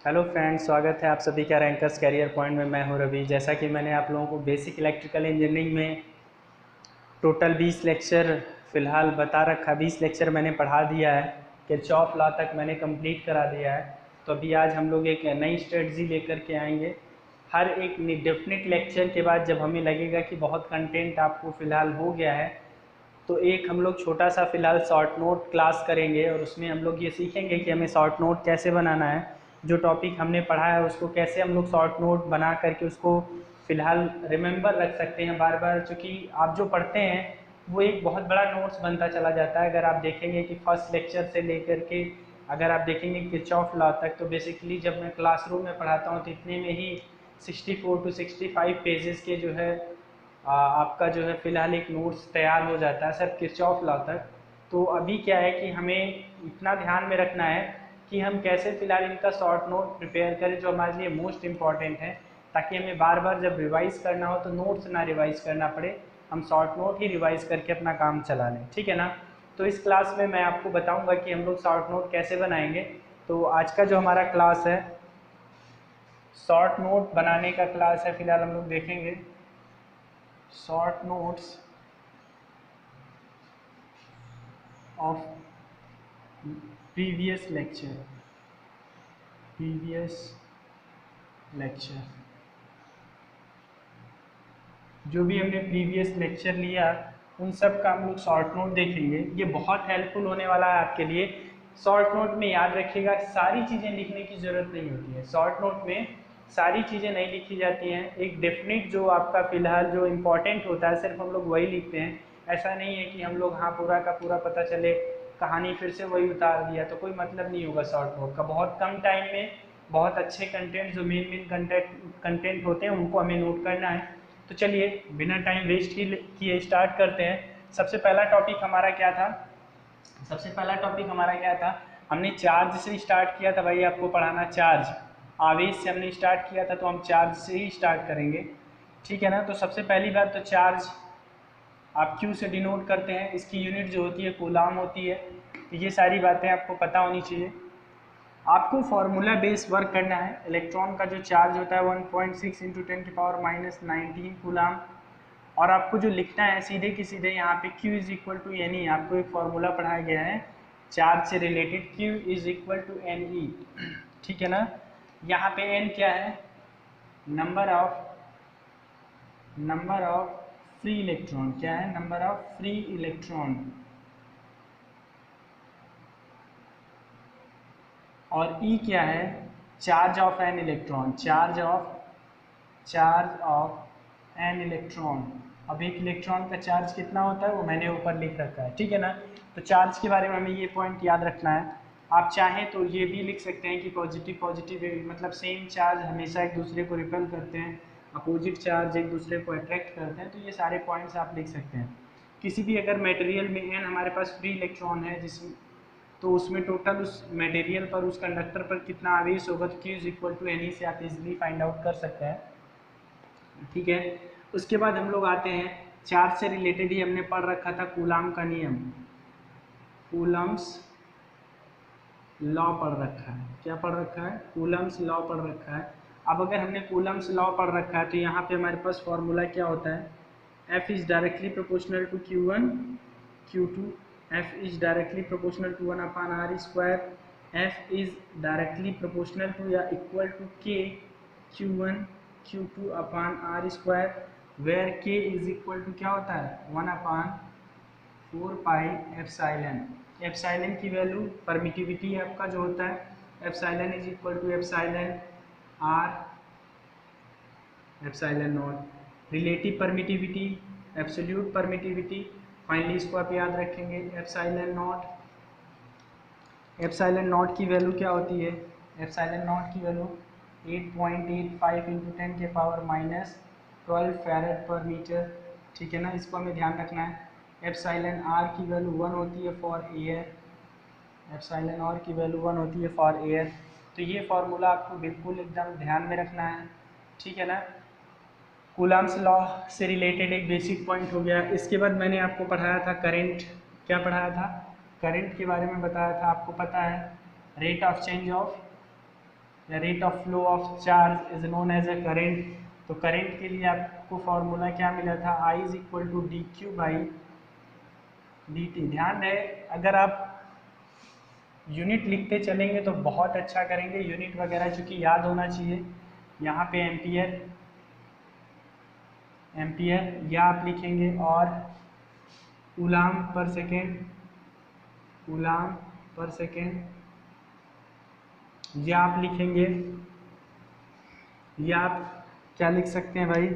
Hello friends, स्वागत है आप सभी का रैंकर्स कैरियर पॉइंट में। मैं हूं रवि। जैसा कि मैंने आप लोगों को बेसिक इलेक्ट्रिकल इंजीनियरिंग में टोटल 20 लेक्चर फ़िलहाल बता रखा, 20 लेक्चर मैंने पढ़ा दिया है। किरचॉफ लॉ तक मैंने कंप्लीट करा दिया है। तो अभी आज हम लोग एक नई स्ट्रेटजी लेकर के आएंगे। हर एक डेफिनेट लेक्चर के बाद जब हमें लगेगा कि बहुत कंटेंट आपको फ़िलहाल हो गया है, तो एक हम लोग छोटा सा फ़िलहाल शॉर्ट नोट क्लास करेंगे और उसमें हम लोग ये सीखेंगे कि हमें शॉर्ट नोट कैसे बनाना है। जो टॉपिक हमने पढ़ा है उसको कैसे हम लोग शॉर्ट नोट बना करके उसको फ़िलहाल रिमेंबर रख सकते हैं बार बार। चूँकि आप जो पढ़ते हैं वो एक बहुत बड़ा नोट्स बनता चला जाता है। अगर आप देखेंगे कि फर्स्ट लेक्चर से लेकर के अगर आप देखेंगे किरचॉफ लॉ तक, तो बेसिकली जब मैं क्लासरूम में पढ़ाता हूँ तो इतने में ही 64 टू 65 पेजेस के जो है आपका जो है फ़िलहाल एक नोट्स तैयार हो जाता है सर किरचॉफ लॉ तक। तो अभी क्या है कि हमें इतना ध्यान में रखना है कि हम कैसे फ़िलहाल इनका शॉर्ट नोट प्रिपेयर करें जो हमारे लिए मोस्ट इम्पॉर्टेंट है, ताकि हमें बार बार जब रिवाइज़ करना हो तो नोट्स ना रिवाइज़ करना पड़े, हम शॉर्ट नोट ही रिवाइज़ करके अपना काम चला लें। ठीक है ना। तो इस क्लास में मैं आपको बताऊंगा कि हम लोग शॉर्ट नोट कैसे बनाएंगे। तो आज का जो हमारा क्लास है शॉर्ट नोट बनाने का क्लास है। फ़िलहाल हम लोग देखेंगे short notes of previous lecture जो भी हमने प्रीवियस लेक्चर लिया उन सब का हम लोग शॉर्ट नोट देखेंगे। ये बहुत हेल्पफुल होने वाला है आपके लिए। शॉर्ट नोट में याद रखिएगा सारी चीज़ें लिखने की ज़रूरत नहीं होती है। शॉर्ट नोट में सारी चीज़ें नहीं लिखी जाती हैं। एक डेफिनेट जो आपका फ़िलहाल जो इम्पोर्टेंट होता है सिर्फ हम लोग वही लिखते हैं। ऐसा नहीं है कि हम लोग हाँ पूरा का पूरा पता चले कहानी फिर से वही उतार दिया तो कोई मतलब नहीं होगा शॉर्ट नोट का। बहुत कम टाइम में बहुत अच्छे कंटेंट जो मेन कंटेंट होते हैं उनको हमें नोट करना है। तो चलिए बिना टाइम वेस्ट किए स्टार्ट करते हैं। सबसे पहला टॉपिक हमारा क्या था? हमने चार्ज से स्टार्ट किया था। भाई आपको पढ़ाना चार्ज, आवेश से हमने स्टार्ट किया था, तो हम चार्ज से ही स्टार्ट करेंगे। ठीक है ना। तो सबसे पहली बात तो चार्ज आप क्यू से डिनोट करते हैं, इसकी यूनिट जो होती है कूलाम होती है। तो ये सारी बातें आपको पता होनी चाहिए। आपको फार्मूला बेस वर्क करना है। इलेक्ट्रॉन का जो चार्ज होता है 1.6 इंटू 10⁻⁻19 कूलाम। और आपको जो लिखना है सीधे की सीधे यहाँ पे Q is equal to N E. आपको एक फार्मूला पढ़ाया गया है चार्ज से related, Q is equal to N E. ठीक है ना। यहाँ पे N क्या है? Number of free electron. क्या है? Number of free electron. और E क्या है? Charge of an electron. Charge of an electron. अब एक इलेक्ट्रॉन का चार्ज कितना होता है वो मैंने ऊपर लिख रखा है। ठीक है ना। तो चार्ज के बारे में हमें ये पॉइंट याद रखना है। आप चाहें तो ये भी लिख सकते हैं कि पॉजिटिव पॉजिटिव मतलब सेम चार्ज हमेशा एक दूसरे को रिपेल करते हैं, अपोजिट चार्ज एक दूसरे को अट्रैक्ट करते हैं। तो ये सारे पॉइंट्स आप लिख सकते हैं। किसी भी अगर मटेरियल में एन हमारे पास फ्री इलेक्ट्रॉन है जिसमें, तो उसमें टोटल उस मटेरियल पर उस कंडक्टर पर कितना आवेश होगा, तो Q is equal to N E से आप इजिली फाइंड आउट कर सकते हैं। ठीक है। उसके बाद हम लोग आते हैं चार्ज से रिलेटेड ही हमने पढ़ रखा था कूलाम का नियम, कूलम्स लॉ पढ़ रखा है। क्या पढ़ रखा है? कूलम्स लॉ पढ़ रखा है। अब अगर हमने कूलम्स लॉ पढ़ रखा है तो यहाँ पे हमारे पास फॉर्मूला क्या होता है? F is directly proportional to Q1 Q2। F is directly proportional to 1/r²। F is directly proportional to या equal to K Q1 Q2/r², where K is equal to क्या होता है? 1/4 पाई एप्साइलन। एप्साइलन की value permittivity आपका जो होता है, epsilon is equal to epsilon R epsilon naught. Relative permittivity, absolute permittivity, finally इसको आप याद रखेंगे एप्साइलन नॉट। एप्साइलन नॉट की वैल्यू क्या होती है? एप्साइलन नॉट की वैल्यू 8.85 इंटू 10⁻⁻12 फैरेड पर मीटर। ठीक है ना। इसको हमें ध्यान रखना है। एप्साइलन आर की वैल्यू 1 होती है फॉर एयर। एप्साइलन आर की वैल्यू 1 होती है फॉर एयर। तो ये फार्मूला आपको बिल्कुल एकदम ध्यान में रखना है। ठीक है ना। कूलम्स लॉ से रिलेटेड एक बेसिक पॉइंट हो गया। इसके बाद मैंने आपको पढ़ाया था करंट। क्या पढ़ाया था? करंट के बारे में बताया था। आपको पता है रेट ऑफ चेंज ऑफ या rate of flow of charge is known as a current. तो करंट के लिए आपको फॉर्मूला क्या मिला था, I is equal to D Q by D T. ध्यान रहे, अगर आप यूनिट लिखते चलेंगे तो बहुत अच्छा करेंगे, यूनिट वगैरह चूँकि याद होना चाहिए। यहाँ पे एम्पियर, एम्पियर या आप लिखेंगे, और कूलाम पर सेकेंड, कूलाम पर सेकेंड, या आप लिखेंगे, या आप क्या लिख सकते हैं भाई,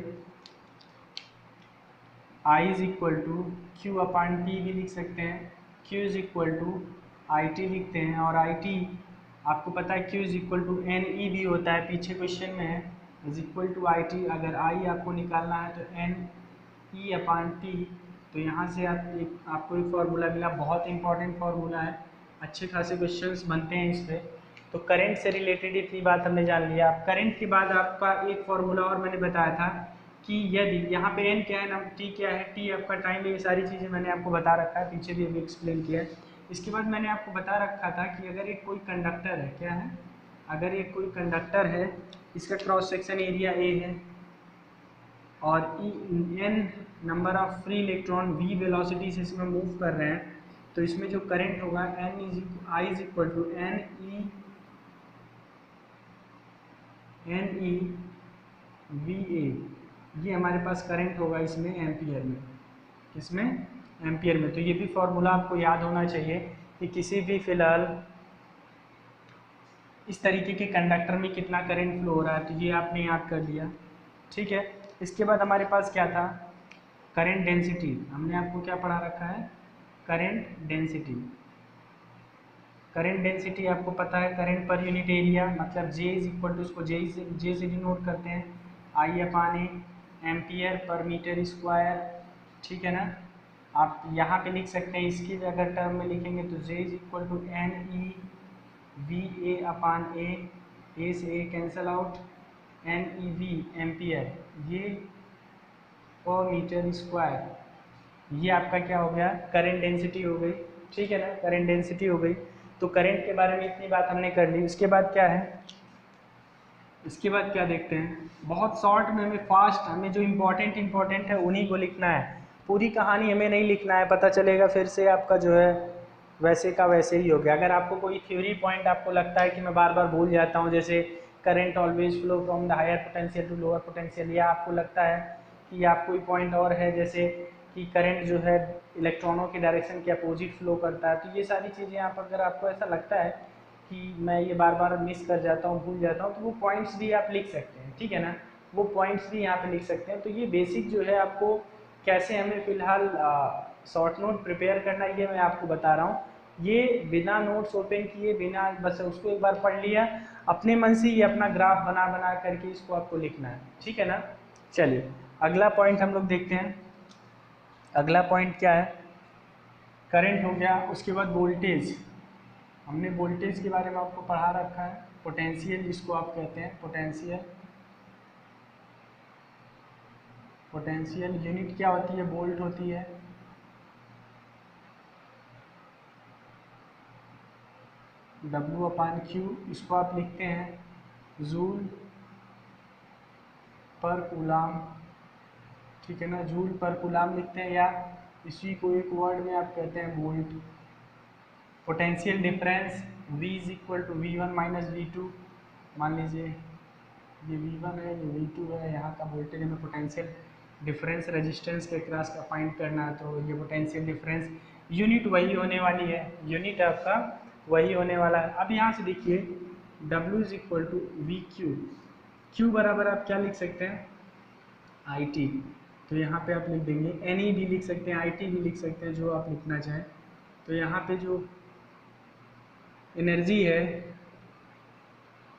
I is equal to Q upon T भी लिख सकते हैं, Q is equal to I T लिखते हैं, और आई टी आपको पता है Q is equal to N E भी होता है, पीछे क्वेश्चन में है, is equal to I T. अगर आई आपको निकालना है तो एन ई अपान टी। तो यहाँ से आपको एक फार्मूला मिला, बहुत इंपॉर्टेंट फार्मूला है, अच्छे खासे क्वेश्चंस बनते हैं इस पर। तो करंट से रिलेटेड इतनी बात हमने जान लिया। अब करंट के बाद आपका एक फार्मूला और मैंने बताया था कि यदि यहाँ पे एन क्या है ना, टी क्या है, टी आपका टाइम है, ये सारी चीज़ें मैंने आपको बता रखा है, पीछे भी अभी एक्सप्लेन किया है। इसके बाद मैंने आपको बता रखा था कि अगर एक कोई कंडक्टर है, क्या है, अगर एक कोई कंडक्टर है, इसका क्रॉस सेक्शन एरिया ए है, और N number of free electron V velocity से इसमें मूव कर रहे हैं, तो इसमें जो करंट होगा I is equal to N E V A, ये हमारे पास करंट होगा इसमें एम्पियर में, किसमें, एम्पियर में। तो ये भी फॉर्मूला आपको याद होना चाहिए कि किसी भी फिलहाल इस तरीके के कंडक्टर में कितना करंट फ्लो हो रहा है, तो ये आपने याद कर लिया, ठीक है। इसके बाद हमारे पास क्या था, करंट डेंसिटी। हमने आपको क्या पढ़ा रखा है, करंट डेंसिटी। करंट डेंसिटी आपको पता है, करंट पर यूनिट एरिया, मतलब J इज इक्वल टू, उसको J से डिनोट करते हैं, I upon A, ampere per metre square, ठीक है ना। आप यहाँ पे लिख सकते हैं, इसकी अगर टर्म में लिखेंगे तो J is equal to N E V A upon A से A cancel out, N E V ampere, ये पर मीटर स्क्वायर, ये आपका क्या हो गया, करंट डेंसिटी हो गई, ठीक है ना, करंट डेंसिटी हो गई। तो करंट के बारे में इतनी बात हमने कर ली। इसके बाद क्या है, इसके बाद क्या देखते हैं, बहुत शॉर्ट में, हमें फास्ट, हमें जो इम्पोर्टेंट है उन्हीं को लिखना है, पूरी कहानी हमें नहीं लिखना है, पता चलेगा फिर से आपका जो है वैसे का वैसे ही हो गया। अगर आपको कोई थ्योरी पॉइंट आपको लगता है कि मैं बार बार भूल जाता हूँ, जैसे current always flow from the higher potential to lower potential, या आपको लगता है कि आप कोई पॉइंट और है जैसे कि करंट जो है इलेक्ट्रॉनों के डायरेक्शन के अपोजिट फ्लो करता है, तो ये सारी चीज़ें आप, अगर आपको ऐसा लगता है कि मैं ये बार बार मिस कर जाता हूँ, भूल जाता हूँ, तो वो पॉइंट्स भी आप लिख सकते हैं, ठीक है ना, वो पॉइंट्स भी यहाँ पे लिख सकते हैं। तो ये बेसिक जो है आपको कैसे हमें फ़िलहाल शॉर्ट नोट प्रिपेयर करना, ये मैं आपको बता रहा हूँ। ये बिना नोट्स ओपन किए, बिना, बस उसको एक बार पढ़ लिया, अपने मन से ये अपना ग्राफ बना बना करके इसको आपको लिखना है, ठीक है ना। चलिए अगला पॉइंट हम लोग देखते हैं। अगला पॉइंट क्या है, करंट हो गया, उसके बाद वोल्टेज। हमने वोल्टेज के बारे में आपको पढ़ा रखा है, पोटेंशियल जिसको आप कहते हैं, पोटेंशियल, पोटेंशियल यूनिट क्या होती है, वोल्ट होती है। W अपान Q, इसको आप लिखते हैं जूल पर कूलाम, ठीक है ना, जूल पर कूलाम लिखते हैं, या इसी को एक वर्ड में आप कहते हैं volt. Potential difference V is equal to V1 minus V2, मान लीजिए ये V1 है, ये V2 है, यहाँ का वोल्टेज हमें पोटेंशियल डिफरेंस रेजिस्टेंस के क्रॉस का फाइंड करना है, तो ये पोटेंशियल डिफरेंस यूनिट वही होने वाली है, यूनिट आपका वही होने वाला है। अब यहाँ से देखिए W is equal to V Q, Q बराबर आप क्या लिख सकते हैं, आई टी, तो यहाँ पे आप लिख देंगे, एन ई भी लिख सकते हैं, आई टी भी लिख सकते हैं, जो आप लिखना चाहें। तो यहाँ पे जो एनर्जी है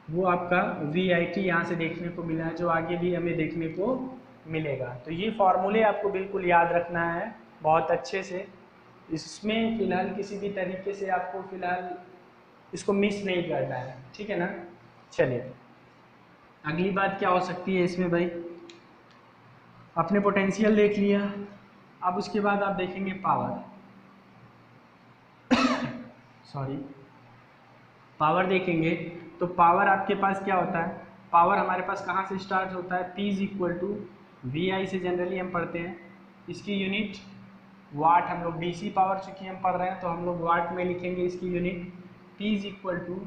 वो आपका वी आई टी यहाँ से देखने को मिला है, जो आगे भी हमें देखने को मिलेगा। तो ये फॉर्मूले आपको बिल्कुल याद रखना है बहुत अच्छे से, इसमें फ़िलहाल किसी भी तरीके से आपको फ़िलहाल इसको मिस नहीं करना है, ठीक है ना। चलिए अगली बात क्या हो सकती है इसमें भाई, आपने पोटेंशियल देख लिया, अब उसके बाद आप देखेंगे पावर सॉरी पावर देखेंगे। तो पावर आपके पास क्या होता है, पावर हमारे पास कहाँ से स्टार्ट होता है, P is equal to VI से जनरली हम पढ़ते हैं, इसकी यूनिट वाट, हम लोग DC पावर चूँकि हम पढ़ रहे हैं तो हम लोग वाट में लिखेंगे इसकी unit. P is equal to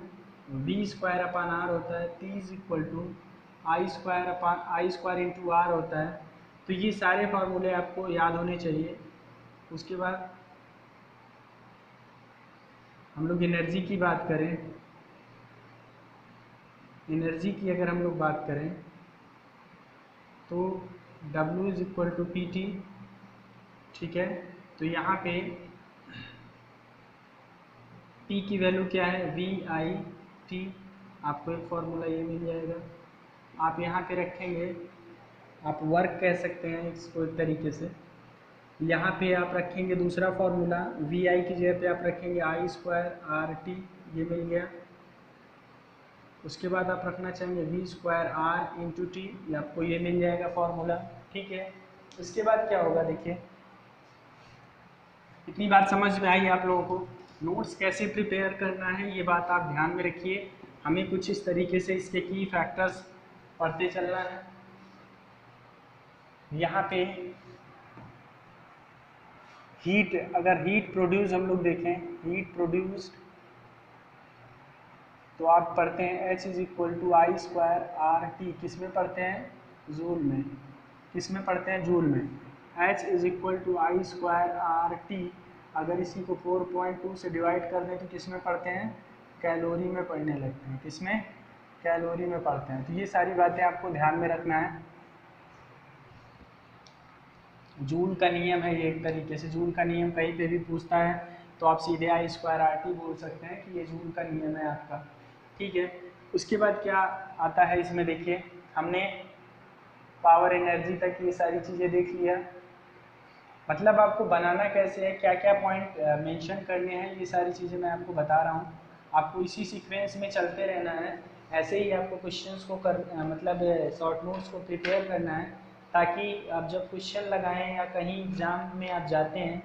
V square upon R होता है, T is equal to I square into R होता है। तो ये सारे फार्मूले आपको याद होने चाहिए। उसके बाद हम लोग एनर्जी की बात करें, एनर्जी की अगर हम लोग बात करें तो W is equal to PT, ठीक है। तो यहाँ पे P की वैल्यू क्या है, VIT, आपको एक फॉर्मूला ये मिल जाएगा। आप यहाँ पे रखेंगे, आप वर्क कह सकते हैं इसको एक तरीके से। यहाँ पे आप रखेंगे दूसरा फॉर्मूला, VI की जगह पे आप रखेंगे I स्क्वायर RT, ये मिल गया। उसके बाद आप रखना चाहेंगे V square R into T, आपको ये मिल जाएगा फॉर्मूला, ठीक है। उसके बाद क्या होगा, देखिए इतनी बात समझ में आई आप लोगों को। नोट्स कैसे प्रिपेयर करना है ये बात आप ध्यान में रखिए। हमें कुछ इस तरीके से इसके की फैक्टर्स पढ़ते चलना है। यहाँ पे हीट, अगर हीट प्रोड्यूस हम लोग देखें, हीट प्रोड्यूस्ड, तो आप पढ़ते हैं H is equal to I square RT, किस में पढ़ते हैं, जूल में। किस में पढ़ते हैं, जूल में। H is equal to I square RT, अगर इसी को 4.2 से डिवाइड कर दें तो किस में पढ़ते हैं, कैलोरी में पढ़ने लगते हैं। किस में, कैलोरी में पढ़ते हैं। तो ये सारी बातें आपको ध्यान में रखना है। जूल का नियम है ये, एक तरीके से जूल का नियम कहीं पे भी पूछता है तो आप सीधे आई स्क्वायर RT बोल सकते हैं कि ये जूल का नियम है आपका, ठीक है। उसके बाद क्या आता है इसमें, देखिए हमने पावर एनर्जी तक ये सारी चीज़ें देख लिया। मतलब आपको बनाना कैसे है, क्या क्या पॉइंट मेंशन करने हैं, ये सारी चीज़ें मैं आपको बता रहा हूँ। आपको इसी सीक्वेंस में चलते रहना है, ऐसे ही आपको क्वेश्चंस को मतलब शॉर्ट नोट्स को प्रिपेयर करना है, ताकि आप जब क्वेश्चन लगाएं या कहीं एग्जाम में आप जाते हैं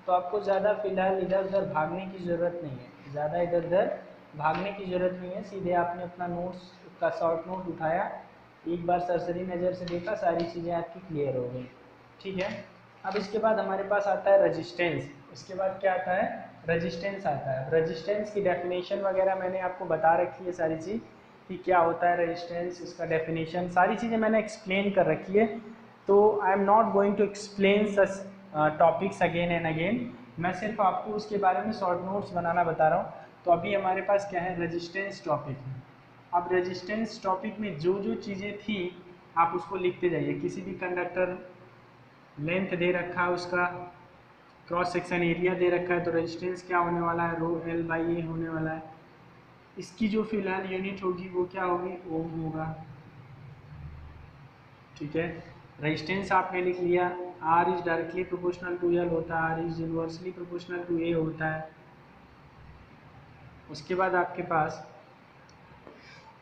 तो आपको ज़्यादा फिलहाल इधर उधर भागने की ज़रूरत नहीं है, ज़्यादा इधर उधर भागने की ज़रूरत नहीं है। सीधे आपने अपना नोट्स का शॉर्ट नोट उठाया, एक बार सरसरी नज़र से देखा, सारी चीज़ें आपकी क्लियर हो गई, ठीक है। अब इसके बाद हमारे पास आता है रेजिस्टेंस। इसके बाद क्या आता है, रेजिस्टेंस आता है। रेजिस्टेंस की डेफिनेशन वगैरह मैंने आपको बता रखी है सारी चीज़ कि क्या होता है रेजिस्टेंस, इसका डेफिनेशन सारी चीज़ें मैंने एक्सप्लेन कर रखी है। तो I am not going to explain such topics again and again, मैं सिर्फ आपको उसके बारे में शॉर्ट नोट्स बनाना बता रहा हूँ। तो अभी हमारे पास क्या है, रेजिस्टेंस टॉपिक है। अब रेजिस्टेंस टॉपिक में जो जो चीज़ें थी आप उसको लिखते जाइए। किसी भी कंडक्टर लेंथ दे रखा है, उसका क्रॉस सेक्शन एरिया दे रखा है, तो रेजिस्टेंस क्या होने वाला है, रो L बाई ए होने वाला है। इसकी जो फिलहाल यूनिट होगी वो क्या होगी, ओम होगा, ठीक है। रेजिस्टेंस आपने लिख लिया, R is directly proportional to L होता है, R is inversely proportional to A होता है। उसके बाद आपके पास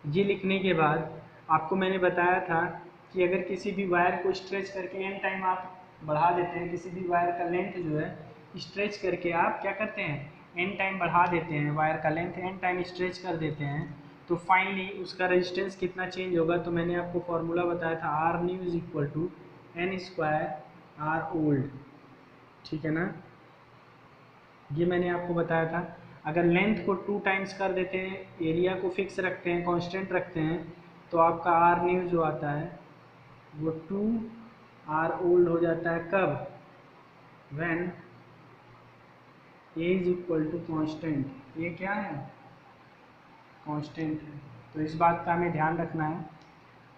ये लिखने के बाद आपको मैंने बताया था कि अगर किसी भी वायर को स्ट्रेच करके एन टाइम आप बढ़ा देते हैं, किसी भी वायर का लेंथ जो है स्ट्रेच करके आप क्या करते हैं, एन टाइम बढ़ा देते हैं, वायर का लेंथ एन टाइम स्ट्रेच कर देते हैं, तो फाइनली उसका रेजिस्टेंस कितना चेंज होगा। तो मैंने आपको फॉर्मूला बताया था, R new is equal to N square R old, ठीक है ना, ये मैंने आपको बताया था। अगर लेंथ को 2 टाइम्स कर देते हैं, एरिया को फिक्स रखते हैं, कांस्टेंट रखते हैं, तो आपका आर न्यू जो आता है वो 2 आर ओल्ड हो जाता है। कब, when A is equal to constant, ये क्या है, कांस्टेंट है। तो इस बात का हमें ध्यान रखना है।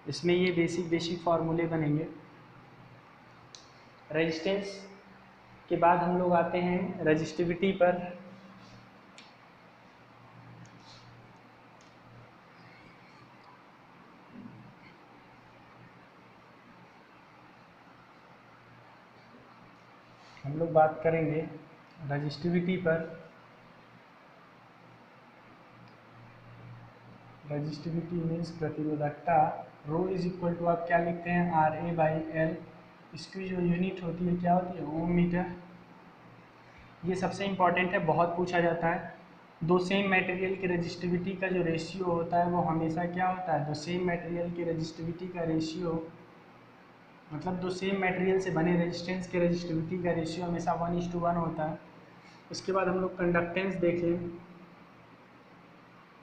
इसमें ये बेसिक फार्मूले बनेंगे। रेजिस्टेंस के बाद हम लोग आते हैं रेजिस्टिविटी पर। हम लोग बात करेंगे रेजिस्टिविटी पर। रेजिस्टिविटी मीन्स प्रतिरोधकता। रो इज इक्वल टू आप क्या लिखते हैं, आर ए बाई एल। इसकी जो यूनिट होती है क्या होती है, ओम मीटर। ये सबसे इम्पॉर्टेंट है, बहुत पूछा जाता है। दो सेम मटेरियल की रजिस्टिविटी का जो रेशियो होता है वो हमेशा क्या होता है, दो सेम मटेरियल की रजिस्टिविटी का रेशियो, मतलब दो सेम मटेरियल से बने रेजिस्टेंस के रजिस्टिविटी का रेशियो हमेशा 1:1 होता है। उसके बाद हम लोग कंडक्टेंस देख लें,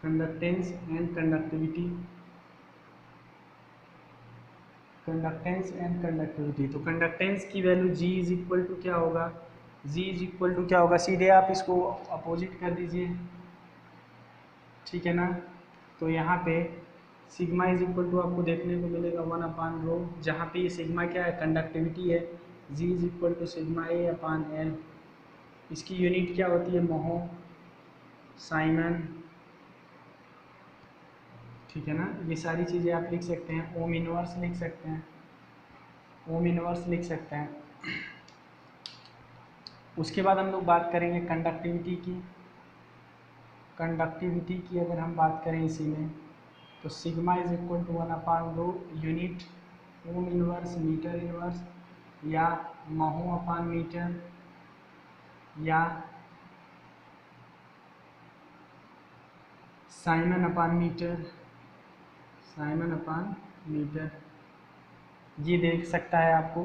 conductance and conductivity, conductance and conductivity. तो कंडक्टेंस की value G is equal to क्या होगा, G इज इक्वल टू क्या होगा, सीधे आप इसको अपोजिट कर दीजिए, ठीक है ना। तो यहाँ पे सिग्मा इज इक्वल टू आपको देखने को मिलेगा 1/ρ, जहाँ पे ये सिग्मा क्या है, कंडक्टिविटी है। G is equal to sigma A/L। इसकी यूनिट क्या होती है, मोहो, साइमन, ठीक है ना। ये सारी चीज़ें आप लिख सकते हैं, ओम इनवर्स लिख सकते हैं, ओम इनवर्स लिख सकते हैं। उसके बाद हम लोग बात करेंगे कंडक्टिविटी की। कंडक्टिविटी की अगर हम बात करें इसी में, तो sigma is equal to 1/ρ, unit ohm inverse metre inverse, या महो अपान मीटर, या siemens upon metre, siemens upon metre, ये देख सकता है आपको।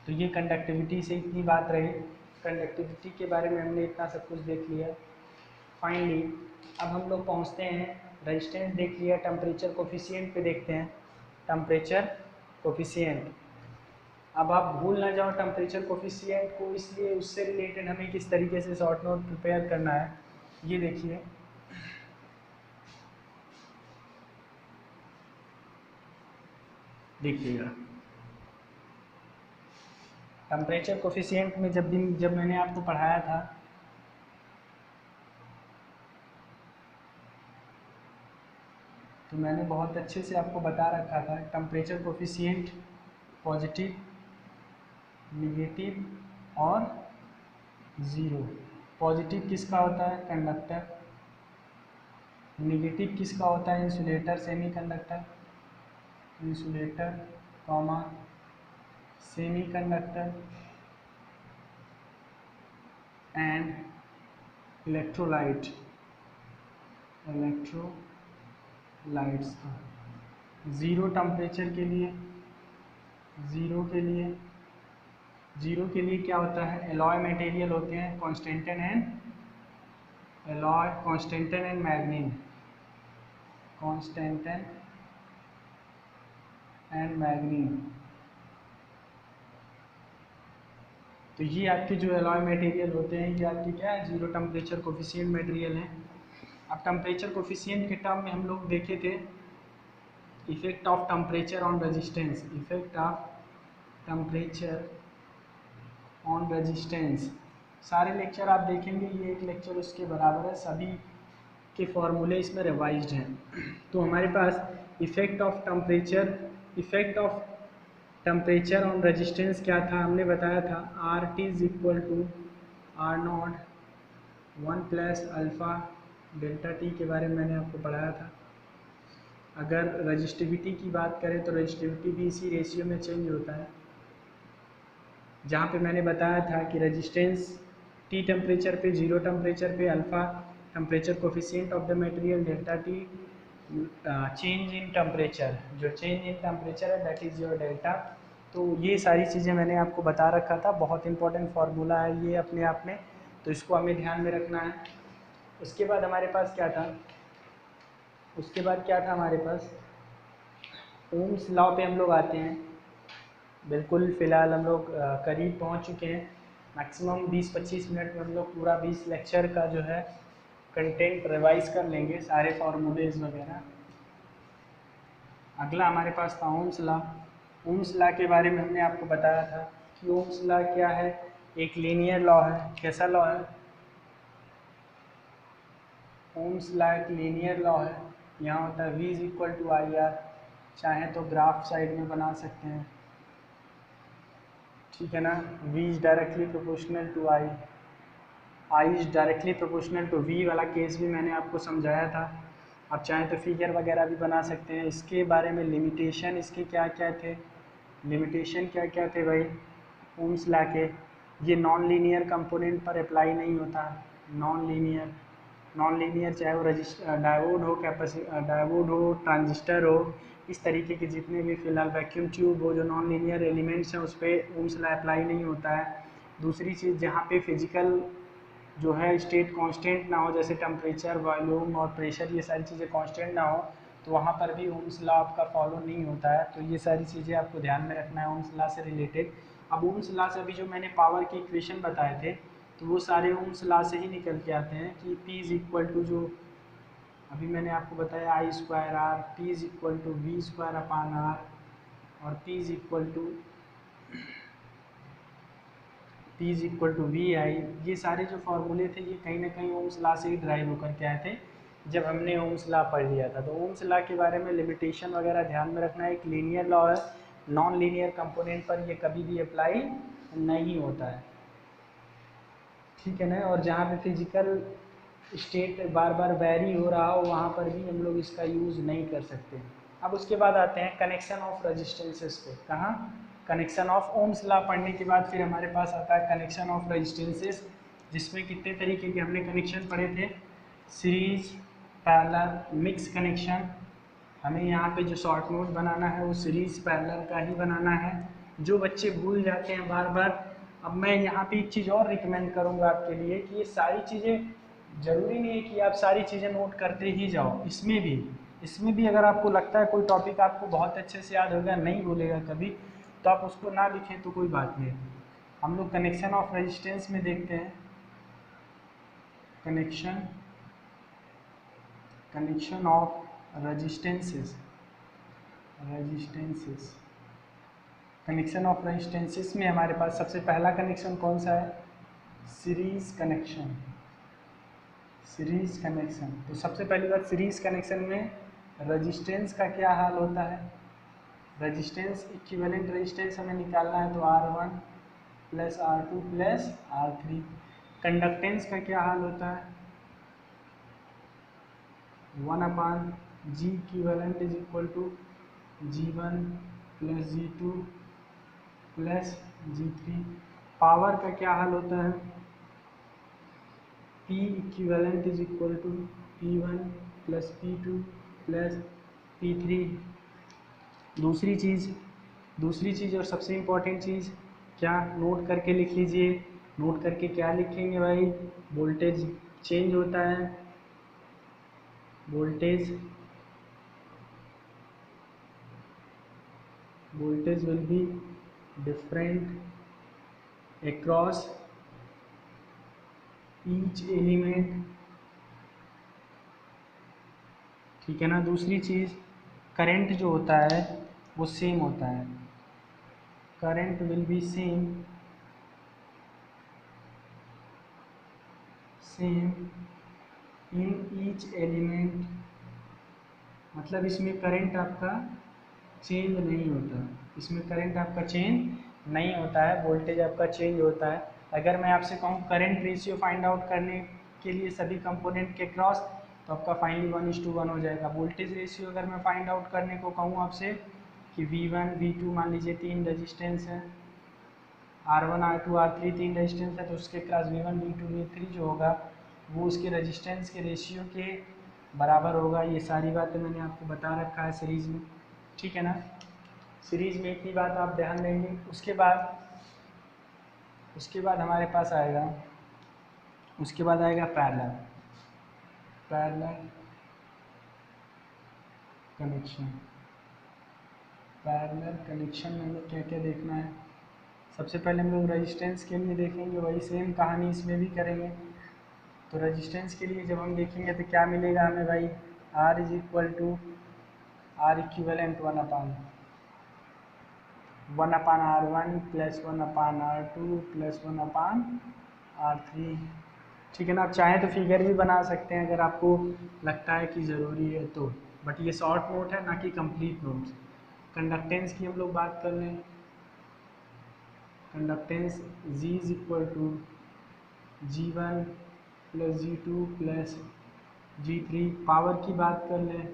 तो ये कंडक्टिविटी से इतनी बात रही। कंडक्टिविटी के बारे में हमने इतना सब कुछ देख लिया। फाइनली अब हम लोग पहुंचते हैं, रेजिस्टेंस देख लिया, टेम्परेचर कोफिशिएंट पे देखते हैं, टेम्परेचर कोफिशिएंट। अब आप भूल ना जाओ टेम्परेचर कोफिशिएंट को, इसलिए उससे रिलेटेड हमें किस तरीके से शॉर्ट नोट प्रिपेयर करना है ये देखिए। देखिएगा टेम्परेचर कोफिशिएंट में जब मैंने आपको पढ़ाया था, तो मैंने बहुत अच्छे से आपको बता रखा था टेम्परेचर कोफिशिएंट पॉजिटिव, निगेटिव और ज़ीरो। पॉजिटिव किसका होता है, कंडक्टर। निगेटिव किसका होता है, insulator, semiconductor, insulator comma semiconductor and electrolyte, electrolytes का। ज़ीरो टेम्परेचर के लिए, ज़ीरो के लिए क्या होता है, एलॉय मटेरियल होते हैं, constantan and alloy, constantan and manganin, constantan and manganin. तो ये आपके जो एलॉय मटेरियल होते हैं ये आपके क्या है, जीरो टेम्परेचर कोफिशिएंट मटेरियल हैं। अब टेम्परेचर कोफिशिएंट के टर्म में हम लोग देखे थे effect of temperature on resistance, effect of temperature on resistance. सारे लेक्चर आप देखेंगे, ये एक लेक्चर उसके बराबर है, सभी के फॉर्मूले इसमें रिवाइज्ड हैं। तो हमारे पास effect of temperature on resistance क्या था, हमने बताया था R T is equal to R naught 1 plus alpha delta T के बारे में मैंने आपको पढ़ाया था। अगर रजिस्टिविटी की बात करें तो रजिस्टिविटी भी इसी रेशियो में चेंज होता है, जहाँ पे मैंने बताया था कि रेजिस्टेंस टी टेम्परेचर पे, जीरो टेम्परेचर पे alpha temperature coefficient of the material, delta T change in temperature, जो चेंज इन टेम्परेचर है दैट इज़ योर डेल्टा। तो ये सारी चीज़ें मैंने आपको बता रखा था, बहुत इंपॉर्टेंट फार्मूला है ये अपने आप में, तो इसको हमें ध्यान में रखना है। उसके बाद हमारे पास क्या था, हमारे पास ओम्स लॉ पे हम लोग आते हैं। बिल्कुल फ़िलहाल हम लोग करीब पहुंच चुके हैं, मैक्सिमम 20-25 मिनट में हम लोग पूरा 20 लेक्चर का जो है कंटेंट रिवाइज कर लेंगे, सारे फार्मूलेज वगैरह। अगला हमारे पास था ओम्स लॉ। ओम्स लॉ के बारे में हमने आपको बताया था कि ओम्स लॉ क्या है, एक लीनियर लॉ है। कैसा लॉ है, ओम्स लॉ एक लीनियर लॉ है। यहाँ होता है V is equal to I R, चाहे तो ग्राफ साइड में बना सकते हैं, ठीक है ना। V is directly proportional to I, I is directly proportional to V वाला केस भी मैंने आपको समझाया था। आप चाहें तो फिगर वगैरह भी बना सकते हैं। इसके बारे में लिमिटेशन इसके क्या क्या थे, भाई ओम्स लॉ के, ये नॉन लीनियर कंपोनेंट पर अप्लाई नहीं होता, नॉन लीनियर नॉन लीनियर, चाहे वो डायोड हो, डायोड हो, ट्रांजिस्टर हो, इस तरीके के जितने भी फिलहाल वैक्यूम ट्यूब हो, जो नॉन लीनियर एलिमेंट्स हैं उस पर ओम्स लॉ अप्लाई नहीं होता है। दूसरी चीज़, जहाँ पे फिजिकल जो है स्टेट कांस्टेंट ना हो, जैसे टेम्परेचर, वॉल्यूम और प्रेशर, ये सारी चीज़ें कांस्टेंट ना हो, तो वहाँ पर भी ओम्स लॉ आपका फॉलो नहीं होता है। तो ये सारी चीज़ें आपको ध्यान में रखना है ओम्स लॉ से रिलेटेड। अब ओम्स लॉ से अभी जो मैंने पावर के इक्वेशन बताए थे, तो वो सारे ओम्स लॉ से ही निकल के आते हैं कि P इज इक्वल टू, जो अभी मैंने आपको बताया, I square R, P is equal to V square upon R, और P is equal to V I. ये सारे जो फॉर्मूले थे ये कहीं ना कहीं ओम्स लॉ से ही ड्राइव होकर के आए थे जब हमने ओम्स लॉ पढ़ लिया था। तो ओम्स लॉ के बारे में लिमिटेशन वगैरह ध्यान में रखना है। एक लीनियर लॉ है, नॉन लीनियर कंपोनेंट पर ये कभी भी अप्लाई नहीं होता है, ठीक है ना। और जहाँ पे फिजिकल स्टेट बार बार वेरी हो रहा हो, वहाँ पर भी हम लोग इसका यूज़ नहीं कर सकते। अब उसके बाद आते हैं कनेक्शन ऑफ रजिस्टेंसेस पे। कहाँ? कनेक्शन ऑफ ओम्स लॉ पढ़ने के बाद फिर हमारे पास आता है कनेक्शन ऑफ रजिस्टेंसेस, जिसमें कितने तरीके के हमने कनेक्शन पढ़े थे, सीरीज, पैरेलल, मिक्स कनेक्शन। हमें यहाँ पे जो शॉर्ट नोट बनाना है वो सीरीज पैरेलल का ही बनाना है। जो बच्चे भूल जाते हैं बार बार, अब मैं यहाँ पे एक चीज़ और रिकमेंड करूँगा आपके लिए कि ये सारी चीज़ें, ज़रूरी नहीं है कि आप सारी चीज़ें नोट करते ही जाओ। इसमें भी अगर आपको लगता है कोई टॉपिक आपको बहुत अच्छे से याद होगा, नहीं भूलेगा कभी, तो आप उसको ना लिखें तो कोई बात नहीं। हम लोग कनेक्शन ऑफ रेजिस्टेंस में देखते हैं, connection of resistances. Connection of resistances में हमारे पास सबसे पहला कनेक्शन कौन सा है? Series connection. तो सबसे पहली बात, सीरीज कनेक्शन में रेजिस्टेंस का क्या हाल होता है? रेजिस्टेंस, इक्विवेलेंट रेजिस्टेंस हमें निकालना है, तो R1 plus R2 plus R3। Conductance का क्या हाल होता है? 1/G equivalent is equal to G1 plus G2 plus G3। Power का क्या हाल होता है? P equivalent is equal to P1 plus P2 plus P3। दूसरी चीज़ और सबसे इम्पोर्टेंट चीज़ क्या, नोट करके लिख लीजिए। नोट करके क्या लिखेंगे भाई? वोल्टेज चेंज होता है, voltage will be different across each element, ठीक है ना। दूसरी चीज़, करंट जो होता है वो सेम होता है, current will be same in each element, मतलब इसमें करंट आपका चेंज नहीं होता, है, वोल्टेज आपका चेंज होता है। अगर मैं आपसे कहूँ करंट रेशियो फाइंड आउट करने के लिए सभी कंपोनेंट के क्रॉस, तो आपका फाइनली 1:1 हो जाएगा। वोल्टेज रेशियो अगर मैं फाइंड आउट करने को कहूँ आपसे कि V1 V2 मान लीजिए 3 रेजिस्टेंस है, R1 R2 R3 3 रेजिस्टेंस है, तो उसके क्रॉस V1 V2 V3 जो होगा वो उसके रेजिस्टेंस के रेशियो के बराबर होगा। ये सारी बातें मैंने आपको बता रखा है सीरीज़ में, ठीक है ना। सीरीज़ में इतनी बात आप ध्यान देंगे। उसके बाद हमारे पास आएगा, पैरेलल कनेक्शन में हमें क्या क्या देखना है? सबसे पहले हम लोग रेजिस्टेंस के लिए देखेंगे, वही सेम कहानी इसमें भी करेंगे। तो रेजिस्टेंस के लिए जब हम देखेंगे तो क्या मिलेगा हमें भाई? R is equal to R equivalent 1/R1 plus 1/R2 plus 1/R3, ठीक है ना। आप चाहें तो फिगर भी बना सकते हैं अगर आपको लगता है कि ज़रूरी है तो, बट ये शॉर्ट नोट है ना कि कंप्लीट नोट्स। कंडक्टेंस की हम लोग बात कर लें, conductance G is equal to G1 plus G2 plus G3। Power की बात कर लें,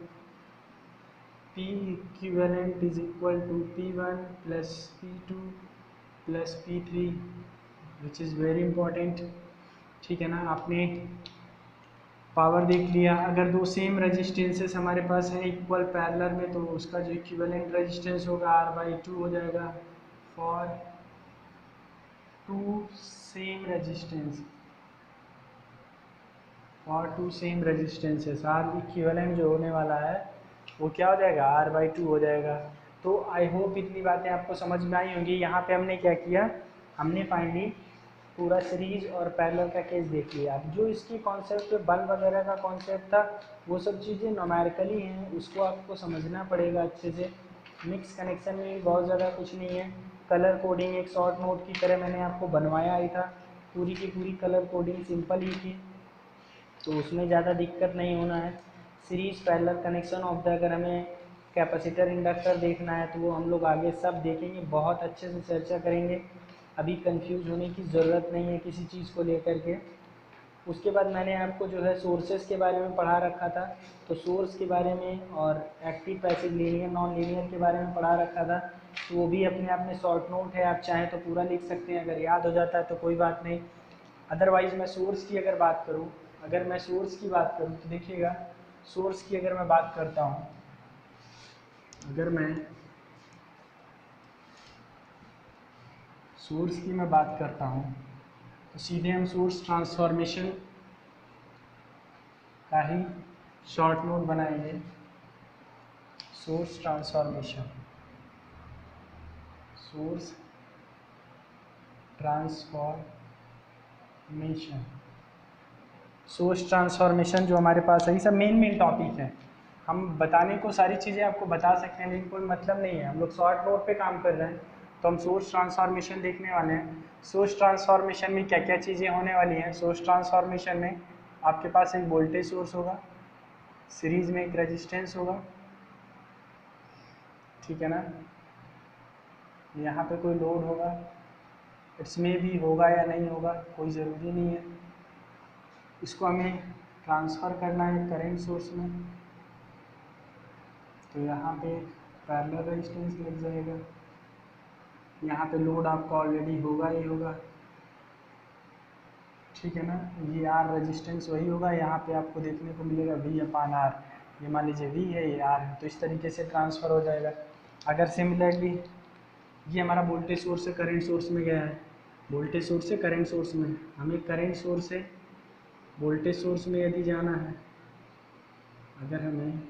P equivalent is equal to P1 plus P2 plus P3, which is very important, ठीक है ना। आपने पावर देख लिया। अगर दो सेम रेजिस्टेंसेस हमारे पास है इक्वल पैरेलल में, तो उसका जो इक्विवेलेंट रेजिस्टेंस होगा R/2 हो जाएगा for two same resistance, for two same resistances are equivalent जो होने वाला है वो क्या हो जाएगा R/2 हो जाएगा। तो आई होप इतनी बातें आपको समझ में आई होंगी। यहाँ पे हमने क्या किया, हमने फाइनली पूरा सीरीज और पैरेलल का केस देख लिया। अब जो इसकी कॉन्सेप्ट बल्ब वगैरह का कॉन्सेप्ट था वो सब चीज़ें न्यूमेरिकली हैं, उसको आपको समझना पड़ेगा अच्छे से। मिक्स कनेक्शन में भी बहुत ज़्यादा कुछ नहीं है। कलर कोडिंग एक शॉर्ट नोट की तरह मैंने आपको बनवाया ही था, पूरी की पूरी कलर कोडिंग सिंपल ही थी, तो उसमें ज़्यादा दिक्कत नहीं होना है। Series parallel connection of the, अगर हमें कैपेसिटर इंडक्टर देखना है तो वो हम लोग आगे सब देखेंगे, बहुत अच्छे से चर्चा करेंगे। अभी कंफ्यूज होने की ज़रूरत नहीं है किसी चीज़ को लेकर के। उसके बाद मैंने आपको जो है सोर्सेज के बारे में पढ़ा रखा था, तो सोर्स के बारे में और active passive linear non linear के बारे में पढ़ा रखा था, तो वो भी अपने आप में शॉर्ट नोट है, आप चाहें तो पूरा लिख सकते हैं, अगर याद हो जाता है तो कोई बात नहीं। अदरवाइज़ मैं सोर्स की अगर बात करूँ, अगर मैं सोर्स की बात करूँ तो देखिएगा, सोर्स की अगर मैं बात करता हूँ, अगर मैं सोर्स की मैं बात करता हूँ तो सीधे हम सोर्स ट्रांसफॉर्मेशन का ही शॉर्ट नोट बनाएंगे। Source transformation, source transformation, source transformation जो हमारे पास है, ये सब मेन टॉपिक है। हम बताने को सारी चीज़ें आपको बता सकते हैं लेकिन कोई मतलब नहीं है, हम लोग शॉर्ट नोट पे काम कर रहे हैं, तो हम सोर्स ट्रांसफॉर्मेशन देखने वाले हैं। सोर्स ट्रांसफॉर्मेशन में क्या क्या चीज़ें होने वाली हैं। सोर्स ट्रांसफॉर्मेशन में आपके पास एक वोल्टेज सोर्स होगा, सीरीज में एक रेजिस्टेंस होगा, ठीक है ना, यहाँ पे कोई लोड होगा, इसमें भी होगा या नहीं होगा कोई ज़रूरी नहीं है, इसको हमें ट्रांसफ़र करना है करंट सोर्स में, तो यहाँ पे पैरेलल रेजिस्टेंस लग जाएगा, यहाँ पे लोड आपका ऑलरेडी होगा ही होगा, ठीक है ना। ये आर रेजिस्टेंस वही होगा, यहाँ पे आपको देखने को मिलेगा V/R, ये मान लीजिए V है, ये R है, तो इस तरीके से ट्रांसफ़र हो जाएगा। अगर सिमिलरली ये हमारा वोल्टेज सोर्स से करंट सोर्स में गया है, वोल्टेज सोर्स से करंट सोर्स में, हमें करंट सोर्स से वोल्टेज सोर्स में यदि जाना है, अगर हमें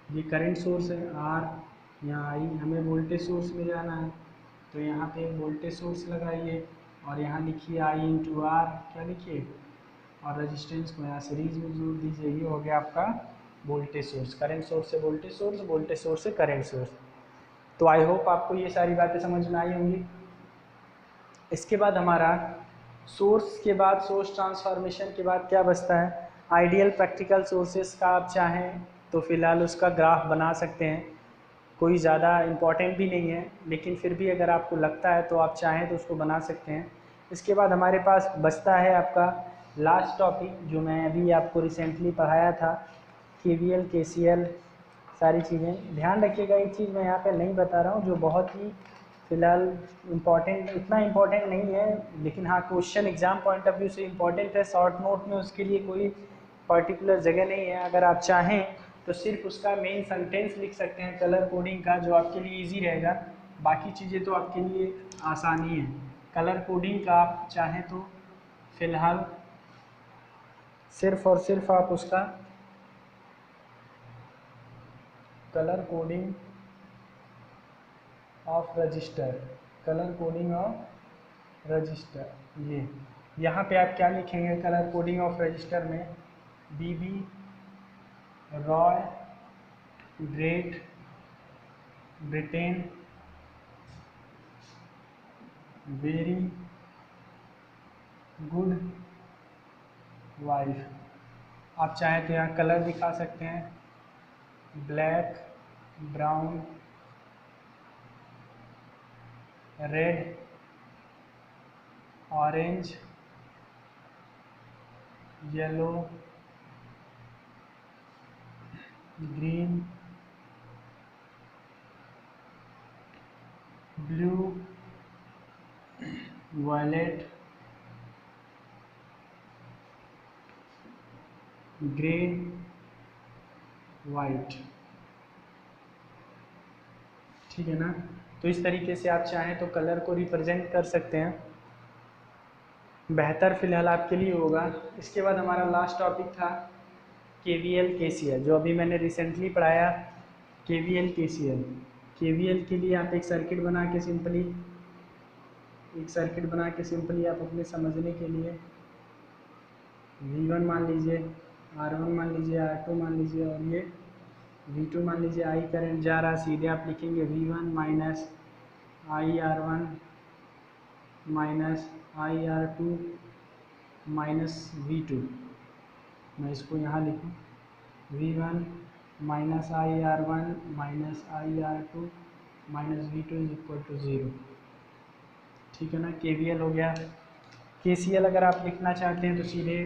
ये करंट सोर्स है R, यहाँ आई, हमें वोल्टेज सोर्स में जाना है, तो यहाँ पे वोल्टेज सोर्स लगाइए और यहाँ लिखिए I/R, क्या लिखिए, और रेजिस्टेंस को यहाँ सीरीज में जोड़ दीजिए। ये हो गया आपका वोल्टेज सोर्स, करंट सोर्स से वोल्टेज सोर्स, वोल्टेज सोर्स से करंट सोर्स। तो आई होप आपको ये सारी बातें समझ में आई होंगी। इसके बाद हमारा सोर्स के बाद, सोर्स ट्रांसफॉर्मेशन के बाद क्या बचता है, आइडियल प्रैक्टिकल सोर्सेस का आप चाहें तो फ़िलहाल उसका ग्राफ बना सकते हैं, कोई ज़्यादा इम्पॉर्टेंट भी नहीं है, लेकिन फिर भी अगर आपको लगता है तो आप चाहें तो उसको बना सकते हैं। इसके बाद हमारे पास बचता है आपका लास्ट टॉपिक, जो मैं अभी आपको रिसेंटली पढ़ाया था, KVL KCL सारी चीज़ें। ध्यान रखिएगा, एक चीज़ मैं यहाँ पे नहीं बता रहा हूँ जो बहुत ही फ़िलहाल इम्पॉर्टेंट, इतना इम्पॉर्टेंट नहीं है, लेकिन हाँ question exam point of view से इम्पॉर्टेंट है। शॉर्ट नोट में उसके लिए कोई पर्टिकुलर जगह नहीं है, अगर आप चाहें तो सिर्फ उसका मेन सेंटेंस लिख सकते हैं कलर कोडिंग का, जो आपके लिए इजी रहेगा। बाकी चीज़ें तो आपके लिए आसानी है। कलर कोडिंग का आप चाहें तो फ़िलहाल सिर्फ और सिर्फ आप उसका colour coding of resistor, colour coding of resistor, ये यहाँ पे आप क्या लिखेंगे कलर कोडिंग ऑफ रजिस्टर में, BB Roy Great Britain very good wife. आप चाहें तो यहाँ कलर दिखा सकते हैं, black, brown, red, orange, yellow, green, blue, violet, grey, white, ठीक है ना। तो इस तरीके से आप चाहें तो कलर को रिप्रेजेंट कर सकते हैं, बेहतर फिलहाल आपके लिए होगा। इसके बाद हमारा लास्ट टॉपिक था KVL KCL, जो अभी मैंने रिसेंटली पढ़ाया। KVL KCL, KVL के लिए आप एक सर्किट बना के सिंपली आप अपने समझने के लिए V1 मान लीजिए, R1 मान लीजिए, R2 मान लीजिए, और ये V2 मान लीजिए। I करंट जा रहा, सीधे आप लिखेंगे V1 minus IR1 minus IR2 minus V2। मैं इसको यहाँ लिखूँ, V1 minus IR1 minus IR2 minus V2 is equal to 0, ठीक है ना। KVL हो गया। KCL अगर आप लिखना चाहते हैं तो सीधे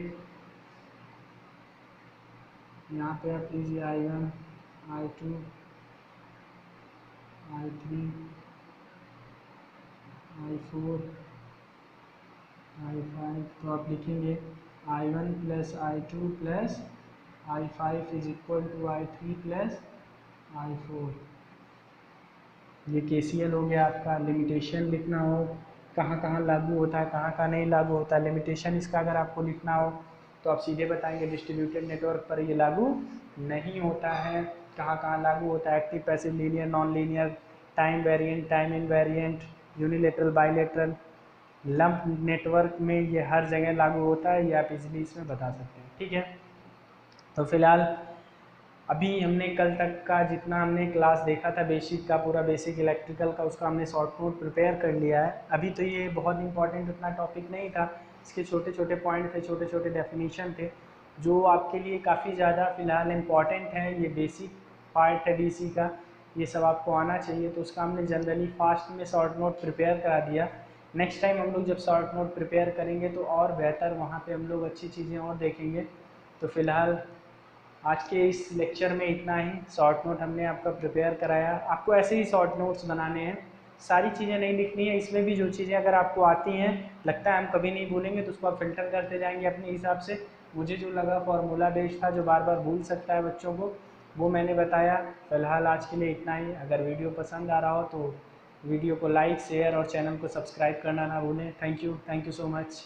यहाँ पे आप लीजिए I1 I2 I3 I4 I5, तो आप लिखेंगे I1 plus I2 plus I5 is equal to I3 plus I4। ये KCL हो गया आपका। लिमिटेशन लिखना हो, कहाँ कहाँ लागू होता है, कहाँ कहाँ नहीं लागू होता है, लिमिटेशन इसका अगर आपको लिखना हो तो आप सीधे बताएंगे डिस्ट्रीब्यूटेड नेटवर्क पर ये लागू नहीं होता है। कहाँ कहाँ लागू होता है, active, passive, linear, non linear, time variant, time invariant, unilateral, bilateral, lump network में ये हर जगह लागू होता है, ये आप इजीली इसमें बता सकते हैं, ठीक है। तो फिलहाल अभी हमने कल तक का जितना हमने क्लास देखा था बेसिक का, पूरा बेसिक इलेक्ट्रिकल का, उसका हमने शॉर्ट नोट प्रिपेयर कर लिया है। अभी तो ये बहुत इंपॉर्टेंट उतना टॉपिक नहीं था, इसके छोटे छोटे पॉइंट थे, छोटे छोटे डेफिनेशन थे जो आपके लिए काफ़ी ज़्यादा फ़िलहाल इम्पॉर्टेंट है। ये बेसिक पार्ट है डीसी का, ये सब आपको आना चाहिए, तो उसका हमने जनरली फास्ट में शॉर्ट नोट प्रिपेयर करा दिया। नेक्स्ट टाइम हम लोग जब शॉर्ट नोट प्रिपेयर करेंगे तो और बेहतर वहाँ पे हम लोग अच्छी चीज़ें और देखेंगे। तो फिलहाल आज के इस लेक्चर में इतना ही। शॉर्ट नोट हमने आपका प्रिपेयर कराया, आपको ऐसे ही शॉर्ट नोट्स बनाने हैं, सारी चीज़ें नहीं लिखनी है। इसमें भी जो चीज़ें अगर आपको आती हैं, लगता है हम कभी नहीं भूलेंगे, तो उसको आप फिल्टर करते जाएंगे अपने हिसाब से। मुझे जो लगा फॉर्मूला बेस्ड था, जो बार बार भूल सकता है बच्चों को, वो मैंने बताया। फ़िलहाल आज के लिए इतना ही। अगर वीडियो पसंद आ रहा हो तो वीडियो को लाइक, शेयर और चैनल को सब्सक्राइब करना ना भूलें। Thank you so much.